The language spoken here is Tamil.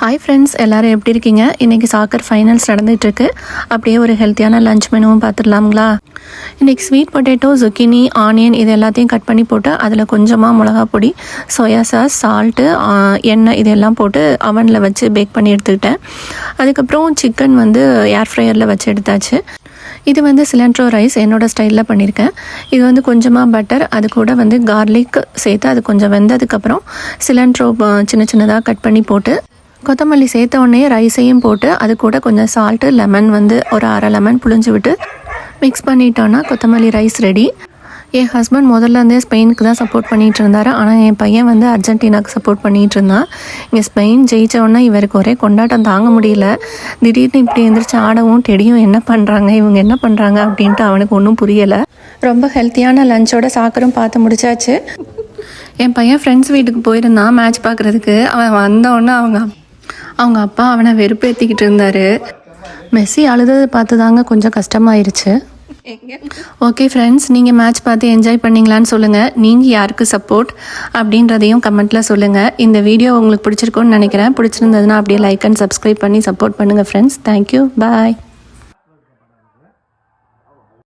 ஹாய் ஃப்ரெண்ட்ஸ், எல்லோரும் எப்படி இருக்கீங்க? இன்றைக்கி சாக்கர் ஃபைனல்ஸ் நடந்துகிட்ருக்கு. அப்படியே ஒரு ஹெல்த்தியான லஞ்ச் மெனுவும் பார்த்துடலாங்களா? இன்றைக்கி ஸ்வீட் பொட்டேட்டோ, zucchini, ஆனியன் இது எல்லாத்தையும் கட் பண்ணி போட்டு அதில் கொஞ்சமாக மிளகா பொடி, சோயா சாஸ், சால்ட்டு, எண்ணெய் இதெல்லாம் போட்டு அவனில் வச்சு பேக் பண்ணி எடுத்துக்கிட்டேன். அதுக்கப்புறம் சிக்கன் வந்து ஏர் ஃப்ரையரில் வச்சு எடுத்தாச்சு. இது வந்து சிலண்ட்ரோ ரைஸ் என்னோடய ஸ்டைலில் பண்ணியிருக்கேன். இது வந்து கொஞ்சமாக பட்டர், அது கூட வந்து கார்லிக் சேர்த்து அது கொஞ்சம் வெந்ததுக்கப்புறம் சிலண்ட்ரோ சின்ன சின்னதாக கட் பண்ணி போட்டு கொத்தமல்லி சேர்த்த உடனே ரைஸையும் போட்டு அது கூட கொஞ்சம் சால்ட்டு, லெமன் வந்து ஒரு அரை லெமன் புழிஞ்சு விட்டு மிக்ஸ் பண்ணிட்டோன்னா கொத்தமல்லி ரைஸ் ரெடி. என் ஹஸ்பண்ட் முதல்லேருந்தே ஸ்பெயினுக்கு தான் சப்போர்ட் பண்ணிகிட்டு இருந்தார். ஆனால் என் பையன் வந்து அர்ஜென்டினாவுக்கு சப்போர்ட் பண்ணிகிட்டு இருந்தான். இங்கே ஸ்பெயின் ஜெயித்தோடனே இவருக்கு ஒரே கொண்டாட்டம் தாங்க முடியல. திடீர்னு இப்படி எழுந்திரிச்சு ஆடவும் டெடியும் என்ன பண்ணுறாங்க, இவங்க என்ன பண்ணுறாங்க அப்படின்ட்டு அவனுக்கு ஒன்றும் புரியலை. ரொம்ப ஹெல்த்தியான லஞ்சோட சாக்கரும் பார்த்து முடிச்சாச்சு. என் பையன் ஃப்ரெண்ட்ஸ் வீட்டுக்கு போயிருந்தான் மேட்ச் பார்க்குறதுக்கு. அவன் வந்தோடனே அவங்க அப்பா அவனை வெறுப்பேற்றிக்கிட்டு இருந்தார். மெஸ்ஸி அழுதது பார்த்து தாங்க கொஞ்சம் கஷ்டமாயிருச்சு. ஓகே ஃப்ரெண்ட்ஸ், நீங்கள் மேட்ச் பார்த்து என்ஜாய் பண்ணிங்களான்னு சொல்லுங்கள். நீங்கள் யாருக்கு சப்போர்ட் அப்படின்றதையும் கமெண்ட்டில் சொல்லுங்கள். இந்த வீடியோ உங்களுக்கு பிடிச்சிருக்குன்னு நினைக்கிறேன். பிடிச்சிருந்ததுன்னா அப்படியே லைக் அண்ட் சப்ஸ்கிரைப் பண்ணி சப்போர்ட் பண்ணுங்கள் ஃப்ரெண்ட்ஸ். தேங்க்யூ, பாய்.